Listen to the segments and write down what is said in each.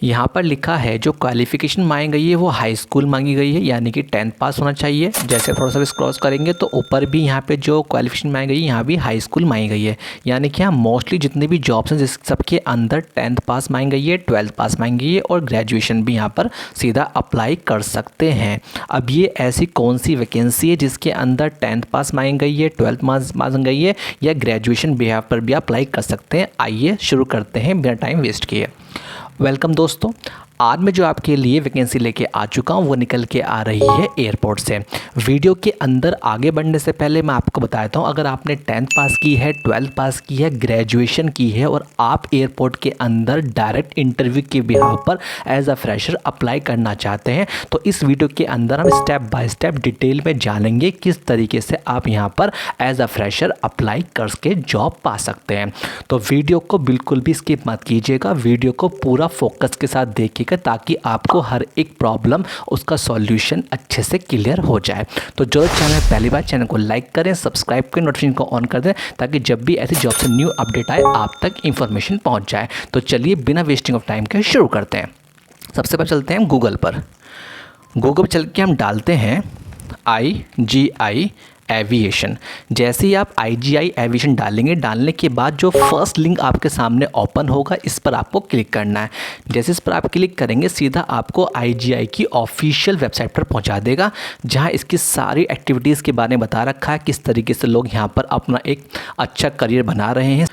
यहाँ पर लिखा है जो क्वालिफ़िकेशन मांगी गई है वो हाई स्कूल मांगी गई है, यानी कि 10th पास होना चाहिए। जैसे थोड़ा सा क्रॉस करेंगे तो ऊपर भी यहाँ पे जो क्वालिफ़िकेशन मांगी गई है यहाँ भी हाई स्कूल मांगी गई है। यानी कि यहाँ मोस्टली जितने भी जॉब्स हैं जिस सबके अंदर 10th पास मांगी गई है, 12th पास मांगी गई है और ग्रेजुएशन भी यहाँ पर सीधा अप्लाई कर सकते हैं। अब ये ऐसी कौन सी वैकेंसी है जिसके अंदर 10th पास मांगी गई है, 12th मांगी गई है या ग्रेजुएशन भी यहाँ पर भी अप्लाई कर सकते हैं। आइए शुरू करते हैं बिना टाइम वेस्ट किए। वेलकम दोस्तों, आज मैं जो आपके लिए वैकेंसी लेके आ चुका हूँ वो निकल के आ रही है एयरपोर्ट से। वीडियो के अंदर आगे बढ़ने से पहले मैं आपको बताता हूँ, अगर आपने 10th पास की है, 12th पास की है, ग्रेजुएशन की है और आप एयरपोर्ट के अंदर डायरेक्ट इंटरव्यू के बिहाफ पर एज अ फ्रेशर अप्लाई करना चाहते हैं तो इस वीडियो के अंदर हम स्टेप बाय स्टेप डिटेल में जानेंगे किस तरीके से आप यहाँ पर एज अ फ्रेशर अप्लाई करके जॉब पा सकते हैं। तो वीडियो को बिल्कुल भी स्किप मत कीजिएगा, वीडियो को पूरा फोकस के साथ देखिए ताकि आपको हर एक प्रॉब्लम उसका सॉल्यूशन अच्छे से क्लियर हो जाए। तो जो चैनल पहली बार, चैनल को लाइक करें, सब्सक्राइब करें, नोटिफिकेशन को ऑन कर दें ताकि जब भी ऐसी जॉब से न्यू अपडेट आए आप तक इंफॉर्मेशन पहुंच जाए। तो चलिए बिना वेस्टिंग ऑफ टाइम के शुरू करते हैं। सबसे पहले चलते हैं गूगल पर चल के हम डालते हैं IGI एविएशन। जैसे ही आप IGI एविएशन डालेंगे, डालने के बाद जो फर्स्ट लिंक आपके सामने ओपन होगा इस पर आपको क्लिक करना है। जैसे इस पर आप क्लिक करेंगे सीधा आपको IGI की ऑफिशियल वेबसाइट पर पहुंचा देगा, जहां इसकी सारी एक्टिविटीज़ के बारे में बता रखा है, किस तरीके से लोग यहां पर अपना एक अच्छा करियर बना रहे हैं।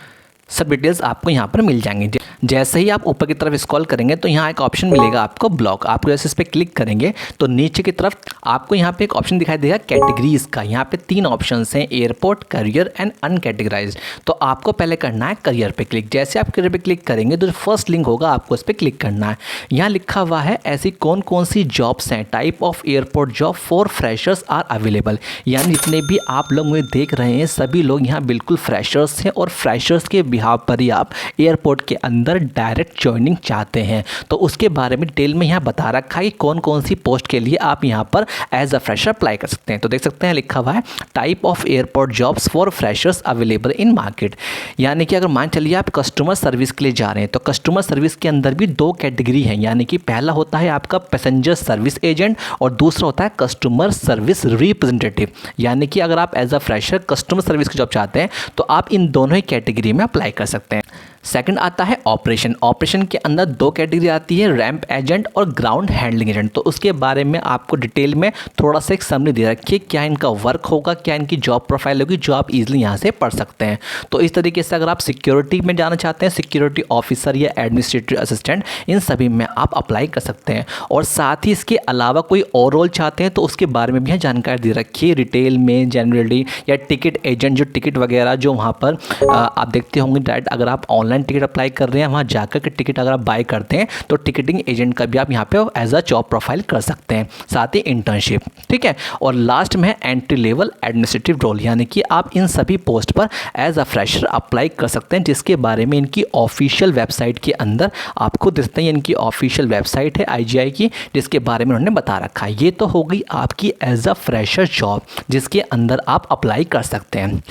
सब डिटेल्स आपको यहाँ पर मिल जाएंगे। जैसे ही आप ऊपर की तरफ स्क्रॉल करेंगे तो यहाँ एक ऑप्शन मिलेगा आपको ब्लॉग। आपको जैसे इस पर क्लिक करेंगे तो नीचे की तरफ आपको यहाँ पे एक ऑप्शन दिखाई देगा कैटेगरीज का। यहाँ पे 3 ऑप्शंस हैं, एयरपोर्ट, करियर एंड अनकैटेगराइज्ड। तो आपको पहले करना है करियर पे क्लिक। जैसे आप करियर पे क्लिक करेंगे तो जो फर्स्ट लिंक होगा आपको इस पर क्लिक करना है। यहाँ लिखा हुआ है ऐसी कौन कौन सी जॉब्स हैं, type of airport job for freshers are available. यानी जितने भी आप लोग मुझे देख रहे हैं सभी लोग यहाँ बिल्कुल फ्रेशर्स हैं और फ्रेशर्स के बिहाफ पर ही आप एयरपोर्ट के अंदर डायरेक्ट ज्वाइनिंग चाहते हैं। तो उसके बारे में डिटेल में यहाँ बता रखा है कि कौन कौन सी पोस्ट के लिए आप यहाँ पर एज अ फ्रेशर अप्लाई कर सकते हैं। तो देख सकते हैं लिखा हुआ है type of airport jobs for freshers available in market. यानी कि अगर मान चलिए आप कस्टमर सर्विस के लिए जा रहे हैं तो कस्टमर सर्विस के अंदर भी 2 कैटेगरी हैं। यानी कि पहला होता है आपका पैसेंजर सर्विस एजेंट और दूसरा होता है कस्टमर सर्विस रिप्रेजेंटेटिव। यानी कि अगर आप as a fresher customer service की जॉब चाहते हैं तो आप इन दोनों ही कैटेगरी में अप्लाई कर सकते हैं। सेकंड आता है ऑपरेशन के अंदर 2 कैटेगरी आती है, रैंप एजेंट और ग्राउंड हैंडलिंग एजेंट। तो उसके बारे में आपको डिटेल में थोड़ा सा एक समरी दे रखी है, क्या इनका वर्क होगा, क्या इनकी जॉब प्रोफाइल होगी, जो आप इजीली यहाँ से पढ़ सकते हैं। तो इस तरीके से अगर आप सिक्योरिटी में जाना चाहते हैं, सिक्योरिटी ऑफिसर या एडमिनिस्ट्रेटिव असिस्टेंट, इन सभी में आप अप्लाई कर सकते हैं। और साथ ही इसके अलावा कोई और रोल चाहते हैं तो उसके बारे में भी जानकारी दे रखी है रिटेल में, जनरली या टिकट एजेंट, जो टिकट वगैरह जो वहाँ पर आप देखते होंगे डायरेक्ट अगर आप ऑनलाइन टिकट अप्लाई कर रहे हैं, वहाँ जाकर के टिकट अगर आप बाय करते हैं तो टिकटिंग एजेंट का भी आप यहाँ पे एज अ जॉब प्रोफाइल कर सकते हैं, साथ ही इंटर्नशिप। ठीक है। और लास्ट में है एंट्री लेवल एडमिनिस्ट्रेटिव रोल। यानी कि आप इन सभी पोस्ट पर एज अ फ्रेशर अप्लाई कर सकते हैं, जिसके बारे में इनकी ऑफिशियल वेबसाइट के अंदर आपको देखते हैं। इनकी ऑफिशियल वेबसाइट है IGI की, जिसके बारे में उन्होंने बता रखा है। ये तो हो गई आपकी एज अ फ्रेशर जॉब जिसके अंदर आप अप्लाई कर सकते हैं।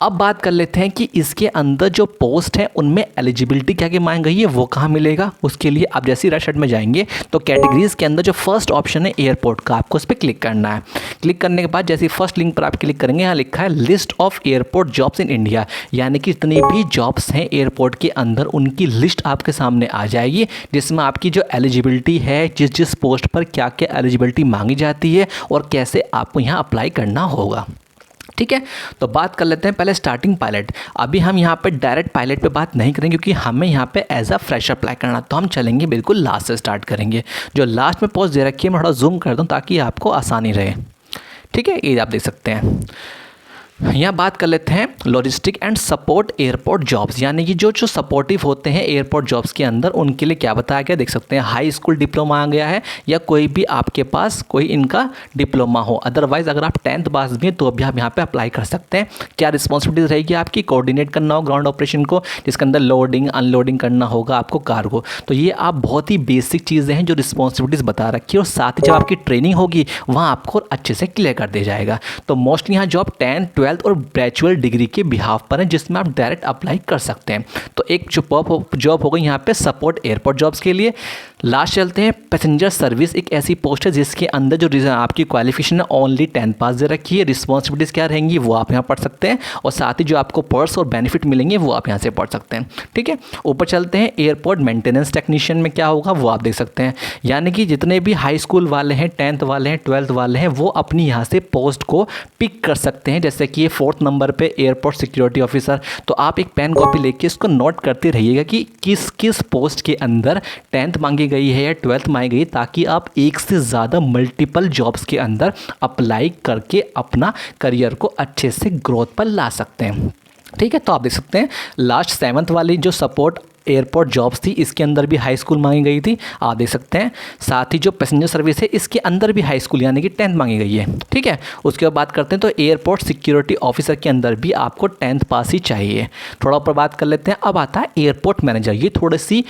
अब बात कर लेते हैं कि इसके अंदर जो पोस्ट है उनमें एलिजिबिलिटी क्या क्या मांगी गई है, वो कहाँ मिलेगा। उसके लिए आप जैसे ही राइट साइड में जाएंगे तो कैटेगरीज के अंदर जो फर्स्ट ऑप्शन है एयरपोर्ट का, आपको उस पर क्लिक करना है। क्लिक करने के बाद जैसे फर्स्ट लिंक पर आप क्लिक करेंगे, यहाँ लिखा है list of airport jobs in India. यानी कि जितनी भी जॉब्स हैं एयरपोर्ट के अंदर उनकी लिस्ट आपके सामने आ जाएगी, जिसमें आपकी जो एलिजिबिलिटी है, जिस जिस पोस्ट पर क्या क्या एलिजिबिलिटी मांगी जाती है और कैसे आपको यहाँ अप्लाई करना होगा। ठीक है। तो बात कर लेते हैं पहले स्टार्टिंग पायलट। अभी हम यहाँ पे डायरेक्ट पायलट पे बात नहीं करेंगे क्योंकि हमें यहाँ पे एज अ फ्रेशर अप्लाई करना, तो हम चलेंगे बिल्कुल लास्ट से स्टार्ट करेंगे। जो लास्ट में पोस्ट दे रखी है मैं थोड़ा जूम कर दूँ ताकि आपको आसानी रहे। ठीक है, ये आप देख सकते हैं। यहाँ बात कर लेते हैं logistic and support airport jobs. यानी कि जो सपोर्टिव होते हैं एयरपोर्ट जॉब्स के अंदर उनके लिए क्या बताया गया, देख सकते हैं। हाई स्कूल डिप्लोमा आ गया है या कोई भी आपके पास कोई इनका डिप्लोमा हो। अदरवाइज अगर आप 10th पास भी हैं तो भी आप यहाँ पे अप्लाई कर सकते हैं। क्या रिस्पॉन्सिबिलिटीज रहेगी आपकी, कोऑर्डिनेट करना हो ग्राउंड ऑपरेशन को, जिसके अंदर लोडिंग अनलोडिंग करना होगा आपको कार्गो। तो ये आप बहुत ही बेसिक चीज़ें हैं जो रिस्पॉन्सिबिलिटीज़ बता रखी है, और साथ ही जब आपकी ट्रेनिंग होगी वहाँ आपको अच्छे से क्लियर कर दिया जाएगा। तो मोस्टली यहाँ जॉब 10, 12 12th और बैचलर डिग्री के बिहाफ पर है, जिसमें आप डायरेक्ट अप्लाई कर सकते हैं। तो एक जॉब होगा यहाँ पे सपोर्ट एयरपोर्ट जॉब्स के लिए। लास्ट चलते हैं पैसेंजर सर्विस, एक ऐसी पोस्ट है जिसके अंदर जो आपकी क्वालिफिकेशन है ओनली 10 पास दे रखी है। रिस्पॉन्सिबिलिटीज़ क्या रहेंगी वो आप यहाँ पढ़ सकते हैं, और साथ ही जो आपको पर्स और बेनिफिट मिलेंगे वो आप यहाँ से पढ़ सकते हैं। ठीक है, ऊपर चलते हैं एयरपोर्ट मेंटेनेंस टेक्नीशियन में क्या होगा वो आप देख सकते हैं। यानी कि जितने भी हाई स्कूल वाले हैं, 10th वाले हैं, 12th वाले हैं, वो अपनी यहाँ से पोस्ट को पिक कर सकते हैं। जैसे कि ये 4th नंबर पे एयरपोर्ट सिक्योरिटी ऑफिसर। तो आप एक पेन कॉपी लेके इसको नोट करते रहिएगा कि किस किस पोस्ट के अंदर 10th मांगी गई है या 12th मांगी गई, ताकि आप एक से ज़्यादा मल्टीपल जॉब्स के अंदर अप्लाई करके अपना करियर को अच्छे से ग्रोथ पर ला सकते हैं। ठीक है, तो आप देख सकते हैं लास्ट 7th वाली जो सपोर्ट एयरपोर्ट जॉब्स थी, इसके अंदर भी हाई स्कूल मांगी गई थी, आप देख सकते हैं। साथ ही जो पैसेंजर सर्विस है इसके अंदर भी हाई स्कूल यानी कि 10th मांगी गई है। ठीक है, उसके बाद बात करते हैं तो एयरपोर्ट सिक्योरिटी ऑफिसर के अंदर भी आपको 10th पास ही चाहिए। थोड़ा ऊपर बात कर लेते हैं। अब आता है एयरपोर्ट मैनेजर। ये थोड़ी सी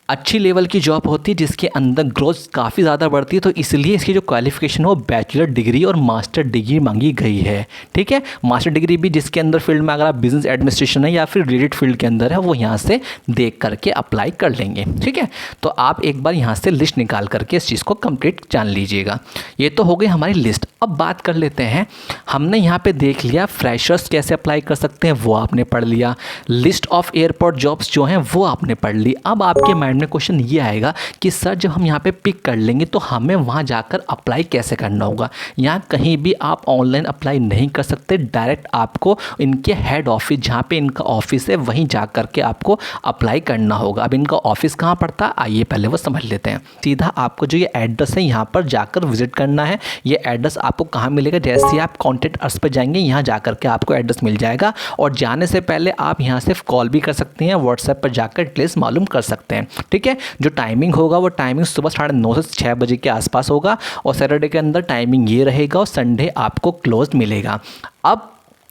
अच्छी लेवल की जॉब होती है जिसके अंदर ग्रोथ काफ़ी ज़्यादा बढ़ती है, तो इसलिए इसकी जो क्वालिफिकेशन है वो बैचलर डिग्री और मास्टर डिग्री मांगी गई है। ठीक है, मास्टर डिग्री भी जिसके अंदर फील्ड में अगर आप बिजनेस एडमिनिस्ट्रेशन है या फिर रिलेटेड फील्ड के अंदर है वो यहाँ से देख करके अप्लाई कर लेंगे। ठीक है, तो आप एक बार यहाँ से लिस्ट निकाल करके इस चीज़ को कंप्लीट जान लीजिएगा। ये तो हो गई हमारी लिस्ट। अब बात कर लेते हैं, हमने यहाँ पे देख लिया फ्रेशर्स कैसे अप्लाई कर सकते हैं वो आपने पढ़ लिया, लिस्ट ऑफ एयरपोर्ट जॉब्स जो हैं वो आपने पढ़ ली। अब आपके माइंड में क्वेश्चन ये आएगा कि सर जब हम यहाँ पे पिक कर लेंगे तो हमें वहाँ जाकर अप्लाई कैसे करना होगा। यहाँ कहीं भी आप ऑनलाइन अप्लाई नहीं कर सकते, डायरेक्ट आपको इनके हेड ऑफिस जहाँ पे इनका ऑफिस है वहीं जा करके आपको अप्लाई करना होगा। अब इनका ऑफिस कहाँ पड़ता है आइए पहले वो समझ लेते हैं। सीधा आपको जो ये एड्रेस है यहाँ पर जाकर विजिट करना है। ये एड्रेस आपको कहाँ मिलेगा, जैसे ही आप कॉन्टैक्ट अस पर जाएंगे यहाँ जा करके आपको एड्रेस मिल जाएगा, और जाने से पहले आप यहाँ से कॉल भी कर सकते हैं, व्हाट्सएप पर जाकर डिटेल्स मालूम कर सकते हैं। ठीक है, जो टाइमिंग होगा वो टाइमिंग सुबह 9:30 से 6 बजे के आसपास होगा, और सैटरडे के अंदर टाइमिंग ये रहेगा, और संडे आपको क्लोज मिलेगा। अब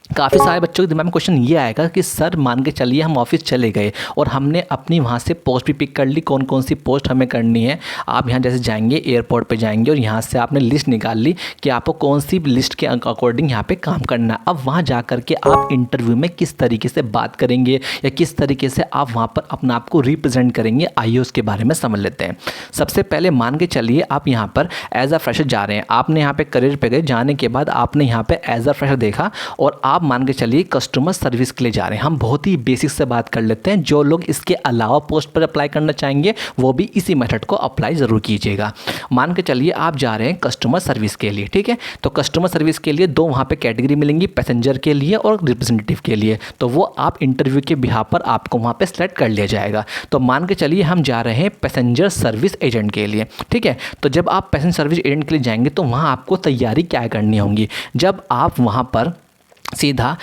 काफ़ी सारे बच्चों के दिमाग में क्वेश्चन ये आएगा कि सर मान के चलिए हम ऑफिस चले गए और हमने अपनी वहाँ से पोस्ट भी पिक कर ली, कौन कौन सी पोस्ट हमें करनी है। आप यहाँ जैसे जाएंगे एयरपोर्ट पे जाएंगे और यहाँ से आपने लिस्ट निकाल ली कि आपको कौन सी लिस्ट के अकॉर्डिंग यहाँ पे काम करना है। अब वहाँ जा कर के आप इंटरव्यू में किस तरीके से बात करेंगे या किस तरीके से आप वहाँ पर अपना आपको रिप्रेजेंट करेंगे, आइए उसके बारे में समझ लेते हैं। सबसे पहले मान के चलिए आप यहाँ पर एज अ फ्रेशर जा रहे हैं, आपने यहाँ पे करियर पे गए, जाने के बाद आपने यहाँ पे एज अ फ्रेशर देखा और आप मान के चलिए कस्टमर सर्विस के लिए जा रहे हैं। हम बहुत ही बेसिक से बात कर लेते हैं, जो लोग इसके अलावा पोस्ट पर अप्लाई करना चाहेंगे वो भी इसी मेथड को अप्लाई ज़रूर कीजिएगा। मान के चलिए आप जा रहे हैं कस्टमर सर्विस के लिए, ठीक है, तो कस्टमर सर्विस के लिए दो वहाँ पे कैटेगरी मिलेंगी, पैसेंजर के लिए और रिप्रेजेंटेटिव के लिए। तो वो आप इंटरव्यू के बिहाफ पर आपको वहाँ पे सेलेक्ट कर लिया जाएगा। तो मान के चलिए हम जा रहे हैं पैसेंजर सर्विस एजेंट के लिए, ठीक है। तो जब आप पैसेंजर सर्विस एजेंट के लिए जाएंगे तो वहाँ आपको तैयारी क्या करनी होगी। जब आप वहाँ पर सीधा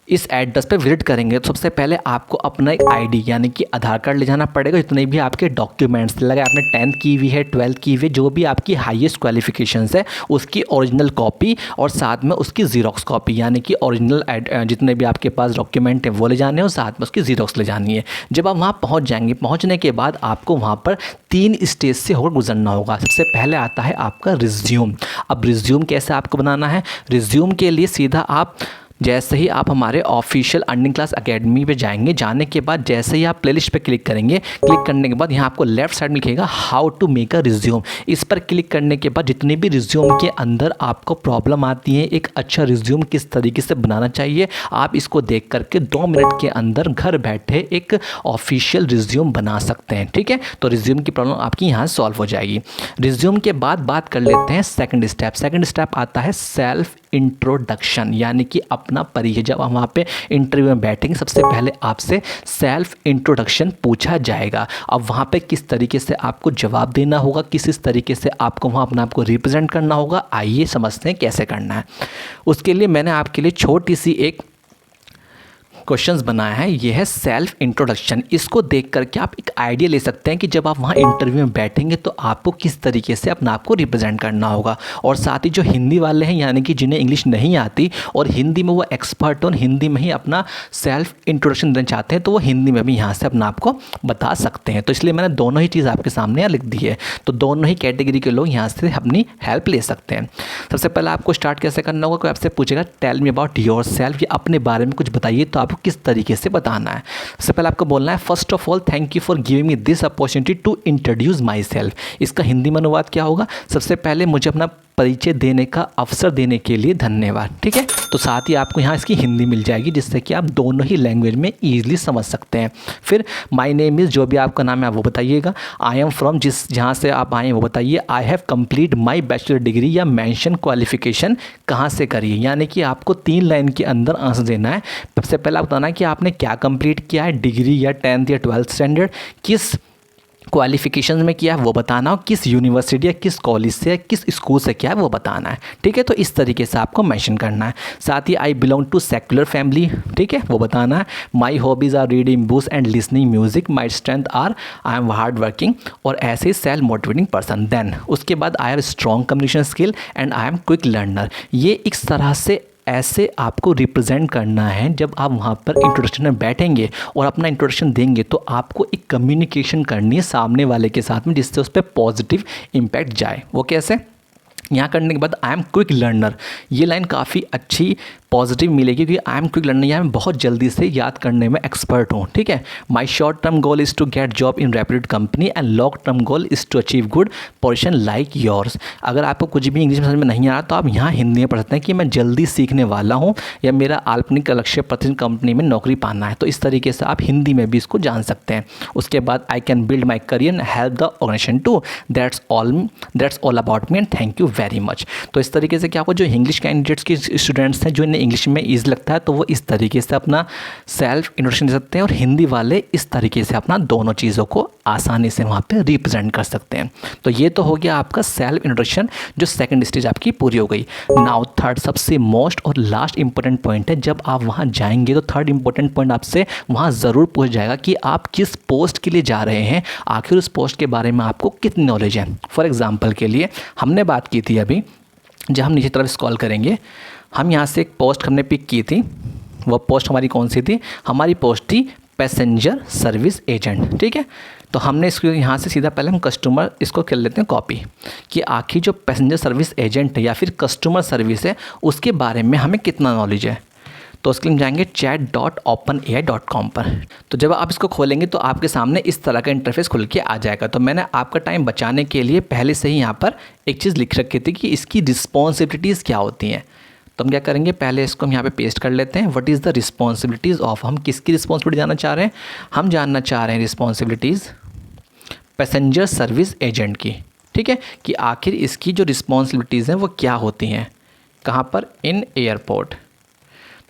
इस एड्रेस पे विजिट करेंगे तो सबसे पहले आपको अपना एक आईडी यानी कि आधार कार्ड ले जाना पड़ेगा, जितने भी आपके डॉक्यूमेंट्स लगे, आपने 10th की हुई है, 12th की हुई है, जो भी आपकी हाईएस्ट क्वालिफिकेशंस है उसकी ओरिजिनल कॉपी और साथ में उसकी जीरोक्स कॉपी, यानी कि ओरिजिनल जितने भी आपके पास डॉक्यूमेंट हैं वो ले जाने हैं और साथ में उसकी जीरोक्स ले जानी है। जब आप वहाँ पहुँच जाएंगे, पहुँचने के बाद आपको वहाँ पर 3 स्टेज से होकर गुजरना होगा। सबसे पहले आता है आपका रिज्यूम। अब रिज्यूम कैसे आपको बनाना है, रिज्यूम के लिए सीधा आप जैसे ही आप हमारे ऑफिशियल अर्निंग क्लास एकेडमी पे जाएंगे, जाने के बाद जैसे ही आप प्लेलिस्ट पे क्लिक करेंगे, क्लिक करने के बाद यहाँ आपको लेफ्ट साइड में लिखेगा how to make a resume. इस पर क्लिक करने के बाद जितने भी रिज्यूम के अंदर आपको प्रॉब्लम आती है, एक अच्छा रिज्यूम किस तरीके से बनाना चाहिए, आप इसको देख करके 2 मिनट के अंदर घर बैठे एक ऑफिशियल रिज्यूम बना सकते हैं, ठीक है। तो रिज्यूम की प्रॉब्लम आपकी यहाँ सॉल्व हो जाएगी। रिज्यूम के बाद बात कर लेते हैं सेकंड स्टेप। सेकंड स्टेप आता है सेल्फ इंट्रोडक्शन, यानी कि अपना परिचय। जब हम वहाँ पे इंटरव्यू में बैठेंगे सबसे पहले आपसे सेल्फ इंट्रोडक्शन पूछा जाएगा। अब वहाँ पे किस तरीके से आपको जवाब देना होगा, किस तरीके से आपको वहाँ अपना आपको रिप्रेजेंट करना होगा, आइए समझते हैं कैसे करना है। उसके लिए मैंने आपके लिए छोटी सी एक क्वेश्चंस बनाया है ये है सेल्फ इंट्रोडक्शन। इसको देख करके आप एक आइडिया ले सकते हैं कि जब आप वहाँ इंटरव्यू में बैठेंगे तो आपको किस तरीके से अपना आप को रिप्रेजेंट करना होगा। और साथ ही जो हिंदी वाले हैं यानी कि जिन्हें इंग्लिश नहीं आती और हिंदी में वो एक्सपर्ट हो, हिंदी में ही अपना सेल्फ इंट्रोडक्शन देना चाहते हैं तो वो हिंदी में भी यहाँ से अपना आपको बता सकते हैं। तो इसलिए मैंने दोनों ही चीज़ आपके सामने यहाँ लिख दी है, तो दोनों ही कैटेगरी के लोग यहाँ से अपनी हेल्प ले सकते हैं। सबसे पहले आपको स्टार्ट कैसे करना होगा, कोई आपसे पूछेगा tell me about yourself, या अपने बारे में कुछ बताइए, तो आपको किस तरीके से बताना है। सबसे पहले आपको बोलना है first of all thank you for giving me this opportunity to introduce myself. इसका हिंदी में अनुवाद क्या होगा, सबसे पहले मुझे अपना परिचय देने का अवसर देने के लिए धन्यवाद। ठीक है, तो साथ ही आपको यहाँ इसकी हिंदी मिल जाएगी जिससे कि आप दोनों ही लैंग्वेज में ईजिली समझ सकते हैं। फिर माय नेम इज़, जो भी आपका नाम है आप वो बताइएगा। आई एम फ्रॉम, जहाँ से आप आए हैं वो बताइए। I have complete my bachelor degree, या मेंशन क्वालिफिकेशन कहाँ से करिए, यानी कि आपको 3 लाइन के अंदर आंसर देना है। सबसे पहले आप बताना है कि आपने क्या कंप्लीट किया है, डिग्री या 10th या 12th स्टैंडर्ड, किस क्वालिफिकेशन में किया है वो बताना, और किस यूनिवर्सिटी या किस कॉलेज से या किस स्कूल से किया है वो बताना है। ठीक है, तो इस तरीके से आपको मेंशन करना है। साथ ही I belong to secular family, ठीक है, वो बताना है। My hobbies are reading books and listening music, my strength are I am hard working, और ऐसे ही सेल्फ मोटिवेटिंग पर्सन। देन उसके बाद I have strong communication skill and I am quick learner. ये इस तरह से ऐसे आपको रिप्रेजेंट करना है। जब आप वहाँ पर इंट्रोडक्शन में बैठेंगे और अपना इंट्रोडक्शन देंगे तो आपको एक कम्युनिकेशन करनी है सामने वाले के साथ में जिससे उस पर पॉजिटिव इम्पैक्ट जाए। वो कैसे, यहाँ करने के बाद आई एम क्विक लर्नर, ये लाइन काफ़ी अच्छी पॉजिटिव मिलेगी क्योंकि आई एम क्विक लर्नर, यहाँ मैं बहुत जल्दी से याद करने में एक्सपर्ट हूँ। ठीक है, my short term goal is to get job in reputed company and long term goal is to achieve good position like yours. अगर आपको कुछ भी इंग्लिश में समझ में नहीं आ रहा तो आप यहाँ हिंदी में पढ़ सकते हैं कि मैं जल्दी सीखने वाला हूँ या मेरा काल्पनिक लक्ष्य प्रतिदिन कंपनी में नौकरी पाना है। तो इस तरीके से आप हिंदी में भी इसको जान सकते हैं। उसके बाद I can build my career and help the organisation to, that's all about me and thank you very much. तो इस तरीके से क्या होगा, जो इंग्लिश कैंडिडेट्स के स्टूडेंट्स हैं जो इन्हें इंग्लिश में ईजी लगता है तो वो इस तरीके से अपना सेल्फ इंट्रोडक्शन दे सकते हैं, और हिंदी वाले इस तरीके से अपना दोनों चीज़ों को आसानी से वहाँ पे रिप्रेजेंट कर सकते हैं। तो ये तो हो गया आपका सेल्फ इंट्रोडक्शन, जो सेकंड स्टेज आपकी पूरी हो गई। नाउ थर्ड सबसे मोस्ट और लास्ट इंपॉर्टेंट पॉइंट है। जब आप वहाँ जाएंगे तो थर्ड इंपॉर्टेंट पॉइंट आपसे वहाँ ज़रूर पूछ जाएगा कि आप किस पोस्ट के लिए जा रहे हैं, आखिर उस पोस्ट के बारे में आपको कितनी नॉलेज है। फॉर एग्जाम्पल के लिए हमने बात की थी अभी, जब हम नीचे तरफ स्क्रॉल करेंगे, हम यहाँ से एक पोस्ट हमने पिक की थी। वो पोस्ट हमारी कौन सी थी, हमारी पोस्ट थी पैसेंजर सर्विस एजेंट। ठीक है, तो हमने इसको यहाँ से सीधा पहले हम कस्टमर इसको कर लेते हैं कॉपी, कि आखिर जो पैसेंजर सर्विस एजेंट है या फिर कस्टमर सर्विस है उसके बारे में हमें कितना नॉलेज है। तो उसके लिए हम जाएंगे chat.openai.com पर। तो जब आप इसको खोलेंगे तो आपके सामने इस तरह का इंटरफेस खुल के आ जाएगा। तो मैंने आपका टाइम बचाने के लिए पहले से ही यहाँ पर एक चीज़ लिख रखी थी कि इसकी रिस्पॉन्सिबिलिटीज़ क्या होती हैं। तो हम क्या करेंगे, पहले इसको हम यहाँ पे पेस्ट कर लेते हैं। What is the responsibilities of, हम किसकी रिस्पॉन्सिबिलिटी जानना चाह रहे हैं, हम जानना चाह रहे हैं रिस्पॉन्सिबिलिटीज़ पैसेंजर सर्विस एजेंट की। ठीक है, कि आखिर इसकी जो रिस्पॉन्सिबिलिटीज़ हैं वो क्या होती हैं, कहाँ पर, इन एयरपोर्ट।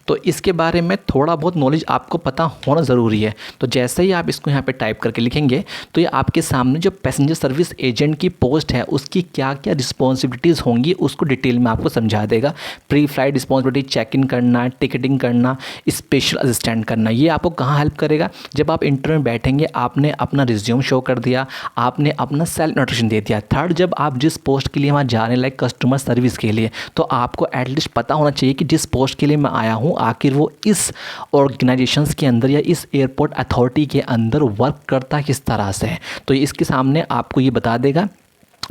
तो इसके बारे में थोड़ा बहुत नॉलेज आपको पता होना ज़रूरी है। तो जैसे ही आप इसको यहाँ पे टाइप करके लिखेंगे तो ये आपके सामने जो पैसेंजर सर्विस एजेंट की पोस्ट है उसकी क्या क्या रिस्पॉन्सिबिलिटीज़ होंगी उसको डिटेल में आपको समझा देगा। Pre flight responsibility, check in करना, टिकटिंग करना, स्पेशल असिस्टेंट करना। ये आपको कहाँ हेल्प करेगा, जब आप इंटरव्यू में बैठेंगे, आपने अपना रिज्यूम शो कर दिया, आपने अपना सेल्फ इंट्रोडक्शन दे दिया। थर्ड, जब आप जिस पोस्ट के लिए वहाँ जा रहे हैं लाइक कस्टमर सर्विस के लिए, तो आपको एटलीस्ट पता होना चाहिए कि जिस पोस्ट के लिए मैं आया हूँ आखिर वो इस ऑर्गेनाइजेशंस के अंदर या इस एयरपोर्ट अथॉरिटी के अंदर वर्क करता किस तरह से है। तो इसके सामने आपको ये बता देगा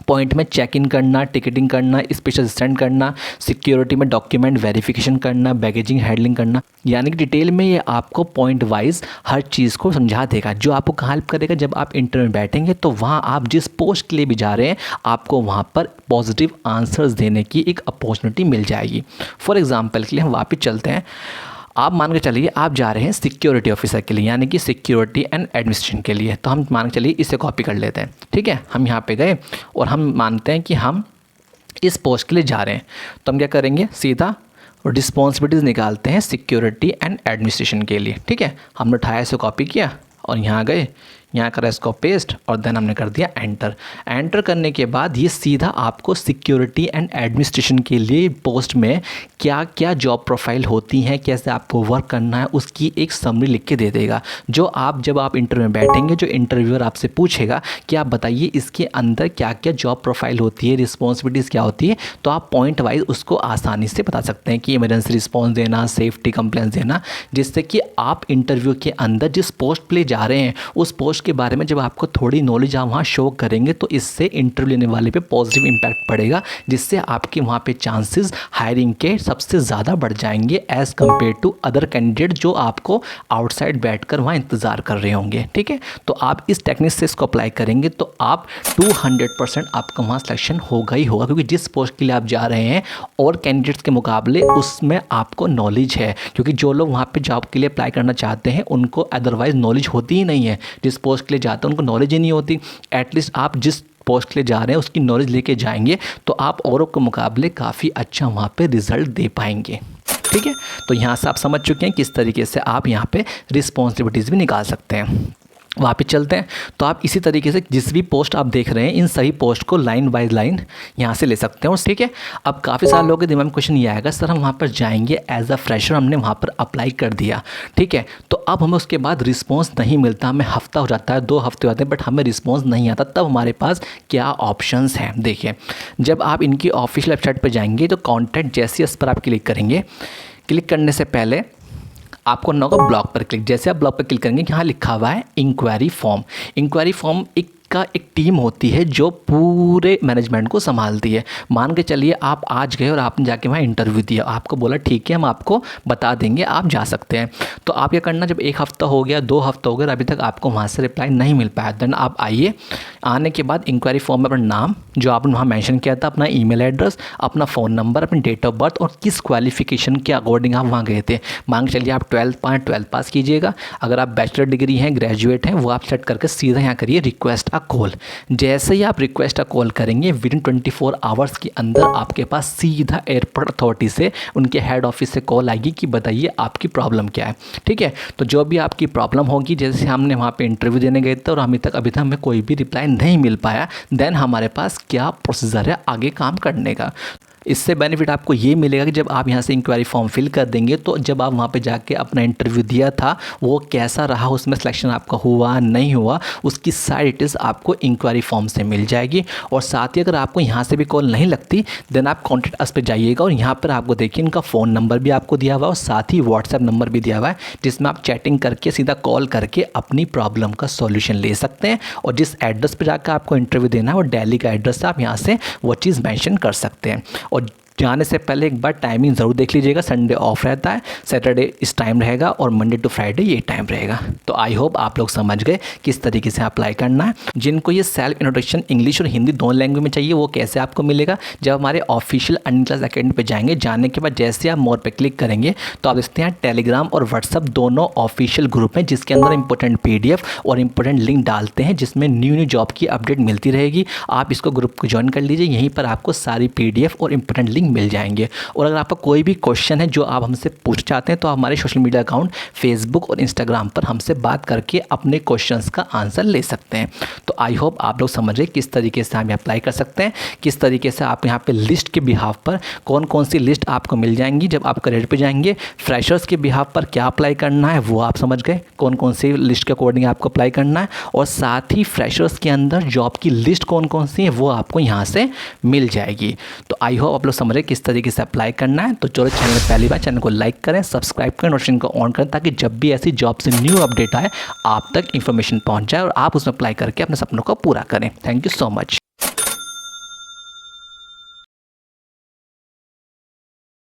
पॉइंट में चेक इन करना, टिकटिंग करना, स्पेशल असिस्टेंट करना, सिक्योरिटी में डॉक्यूमेंट वेरिफिकेशन करना, बैगेजिंग हैंडलिंग करना, यानी कि डिटेल में ये आपको पॉइंट वाइज हर चीज़ को समझा देगा, जो आपको कहाँ हेल्प करेगा। जब आप इंटरव्यू में बैठेंगे तो वहाँ आप जिस पोस्ट के लिए भी जा रहे हैं आपको वहाँ पर पॉजिटिव आंसर्स देने की एक अपॉर्चुनिटी मिल जाएगी। फॉर एग्जाम्पल के लिए हम वापस चलते हैं। आप मान के चलिए आप जा रहे हैं सिक्योरिटी ऑफिसर के लिए, यानी कि सिक्योरिटी एंड एडमिनिस्ट्रेशन के लिए। तो हम मान के चलिए इसे कॉपी कर लेते हैं। ठीक है, हम यहाँ पे गए और हम मानते हैं कि हम इस पोस्ट के लिए जा रहे हैं। तो हम क्या करेंगे, सीधा रिस्पॉन्सिबिलिटीज़ निकालते हैं सिक्योरिटी एंड एडमिनिस्ट्रेशन के लिए। ठीक है, हमने उठाया, इसे कॉपी किया और यहाँ गए, यहाँ करा इसको पेस्ट और देन हमने कर दिया एंटर। एंटर करने के बाद ये सीधा आपको सिक्योरिटी एंड एडमिनिस्ट्रेशन के लिए पोस्ट में क्या क्या जॉब प्रोफाइल होती हैं, कैसे आपको वर्क करना है, उसकी एक समरी लिख के दे देगा। जो आप जब आप इंटरव्यू में बैठेंगे, जो इंटरव्यूअर आपसे पूछेगा कि आप बताइए इसके अंदर क्या क्या जॉब प्रोफाइल होती है, रिस्पॉन्सिबिलिटीज़ क्या होती है, तो आप पॉइंट वाइज उसको आसानी से बता सकते हैं कि इमरजेंसी रिस्पॉन्स देना, सेफ्टी कंप्लेंट्स देना, जिससे कि आप इंटरव्यू के अंदर जिस पोस्ट पे जा रहे हैं उस पोस्ट के बारे में जब आपको थोड़ी नॉलेज आप वहाँ शो करेंगे तो इससे इंटरव्यू लेने वाले पे पॉजिटिव इम्पैक्ट पड़ेगा, जिससे आपके वहाँ पे चांसेस हायरिंग के सबसे ज़्यादा बढ़ जाएंगे as compare to other candidate जो आपको आउटसाइड बैठकर वहाँ इंतज़ार कर रहे होंगे। ठीक है, तो आप इस टेक्निक से इसको अप्लाई करेंगे तो आप 200% आपका वहाँ सिलेक्शन होगा ही होगा, क्योंकि जिस पोस्ट के लिए आप जा रहे हैं और कैंडिडेट्स के मुकाबले उसमें आपको नॉलेज है। क्योंकि जो लोग वहाँ पे जॉब के लिए अप्लाई करना चाहते हैं उनको अदरवाइज़ नॉलेज होती ही नहीं है, जिस पोस्ट के लिए जाते हैं उनको नॉलेज ही नहीं होती। एटलीस्ट आप जिस पोस्ट के लिए जा रहे हैं उसकी नॉलेज लेके जाएंगे तो आप औरों के मुकाबले काफ़ी अच्छा वहाँ पे रिजल्ट दे पाएंगे। ठीक है, तो यहाँ से आप समझ चुके हैं किस तरीके से आप यहाँ पे रिस्पॉन्सिबिलिटीज़ भी निकाल सकते हैं। वहाँ पे चलते हैं, तो आप इसी तरीके से जिस भी पोस्ट आप देख रहे हैं इन सभी पोस्ट को लाइन बाय लाइन यहाँ से ले सकते हैं। और ठीक है, अब काफ़ी सारे लोगों के दिमाग में क्वेश्चन ये आएगा, सर हम वहाँ पर जाएंगे एज अ फ्रेशर, हमने वहाँ पर अप्लाई कर दिया, ठीक है, तो अब हमें उसके बाद रिस्पॉन्स नहीं मिलता, हमें हफ्ता हो जाता है, 2 हफ्ते हो जाते हैं, बट हमें रिस्पॉन्स नहीं आता, तब हमारे पास क्या ऑप्शंस हैं। देखिए, जब आप इनकी ऑफिशियल वेबसाइट पर जाएंगे तो कॉन्टैक्ट जैसे इस पर आप क्लिक करेंगे, क्लिक करने से पहले आपको ना होगा ब्लॉग पर क्लिक। जैसे आप ब्लॉग पर क्लिक करेंगे, यहाँ लिखा हुआ है इंक्वायरी फॉर्म। इंक्वायरी फॉर्म एक टीम होती है जो पूरे मैनेजमेंट को संभालती है। मान के चलिए आप आज गए और आपने जाके वहाँ इंटरव्यू दिया, आपको बोला ठीक है हम आपको बता देंगे, आप जा सकते हैं। तो आप क्या करना, जब 1 हफ्ता हो गया, 2 हफ्ता हो गया, अभी तक आपको वहाँ से रिप्लाई नहीं मिल पाया, देन आप आइए, आने के बाद इंक्वायरी फॉर्म में अपना नाम जो आपने वहाँ मेंशन किया था, अपना ईमेल एड्रेस, अपना फ़ोन नंबर, अपनी डेट ऑफ बर्थ और किस क्वालिफिकेशन के अकॉर्डिंग आप वहाँ गए थे। मान के चलिए आप 12 पास कीजिएगा, अगर आप बैचलर डिग्री हैं, ग्रेजुएट हैं, वो आप सेट करके सीधा यहाँ करिए रिक्वेस्ट कॉल। जैसे ही आप रिक्वेस्ट कॉल करेंगे विदिन 24 आवर्स के अंदर आपके पास सीधा एयरपोर्ट अथॉरिटी से, उनके हेड ऑफिस से कॉल आएगी कि बताइए आपकी प्रॉब्लम क्या है। ठीक है, तो जो भी आपकी प्रॉब्लम होगी, जैसे हमने वहाँ पे इंटरव्यू देने गए थे और अभी तक हमें कोई भी रिप्लाई नहीं मिल पाया, देन हमारे पास क्या प्रोसीजर है आगे काम करने का। इससे बेनिफिट आपको ये मिलेगा कि जब आप यहाँ से इंक्वायरी फॉर्म फिल कर देंगे तो जब आप वहाँ पे जाके अपना इंटरव्यू दिया था वो कैसा रहा, उसमें सिलेक्शन आपका हुआ नहीं हुआ, उसकी सारी डिटेल्स आपको इंक्वायरी फॉर्म से मिल जाएगी। और साथ ही अगर आपको यहाँ से भी कॉल नहीं लगती, देन आप कॉन्टैक्ट अस पे जाइएगा और यहाँ पर आपको देखिए इनका फ़ोन नंबर भी आपको दिया हुआ है और साथ ही व्हाट्सएप नंबर भी दिया हुआ है, जिसमें आप चैटिंग करके सीधा कॉल करके अपनी प्रॉब्लम का सॉल्यूशन ले सकते हैं। और जिस एड्रेस पर जाकर आपको इंटरव्यू देना है वो दिल्ली का एड्रेस है, आप यहाँ से वो चीज़ मेंशन कर सकते हैं। और जाने से पहले एक बार टाइमिंग ज़रूर देख लीजिएगा, संडे ऑफ रहता है, सैटरडे इस टाइम रहेगा और मंडे टू फ्राइडे ये टाइम रहेगा। तो आई होप आप लोग समझ गए किस तरीके से अप्लाई करना है। जिनको ये सेल्फ इंट्रोडक्शन इंग्लिश और हिंदी दोनों लैंग्वेज में चाहिए वो कैसे आपको मिलेगा, जब हमारे ऑफिशियल अर्निंग क्लास अकेडमी पे जाएंगे, जाने के बाद जैसे आप मोर पे क्लिक करेंगे तो आप देखते हैं टेलीग्राम और व्हाट्सअप दोनों ऑफिशियल ग्रुप हैं, जिसके अंदर इंपॉर्टेंट PDF और इंपॉर्टेंट लिंक डालते हैं, जिसमें न्यू जॉब की अपडेट मिलती रहेगी। आप इसको ग्रुप को ज्वाइन कर लीजिए, यहीं पर आपको सारी PDF और इंपॉर्टेंट लिंक मिल जाएंगे। और अगर आपका कोई भी क्वेश्चन है जो आप हमसे पूछना चाहते हैं तो हमारे सोशल मीडिया अकाउंट फेसबुक और इंस्टाग्राम पर हमसे बात करके अपने क्वेश्चंस का आंसर ले सकते हैं। तो आई होप आप लोग समझ गए किस तरीके से हम अप्लाई कर सकते हैं, किस तरीके से आप यहाँ पे लिस्ट के बिहाफ पर कौन कौन सी लिस्ट आपको मिल जाएंगी जब आप करियर पे जाएंगे। फ्रेशर्स के बिहाफ पर क्या अप्लाई करना है वो आप समझ गए, कौन कौन सी लिस्ट के अकॉर्डिंग आपको अप्लाई करना है। और साथ ही फ्रेशर्स के अंदर जॉब की लिस्ट कौन कौन सी है वो आपको यहाँ से मिल जाएगी। तो आई होप आप लोग समझ रहे किस तरीके से अप्लाई करना है। तो चलो चैनल में पहली बार चैनल को लाइक करें, सब्सक्राइब करें, नोटिफिकेशन को ऑन करें, ताकि जब भी ऐसी जॉब से न्यू अपडेट आए आप तक इन्फॉर्मेशन पहुंच जाए और आप उसमें अप्लाई करके अपने सपनों को पूरा करें। Thank you so much.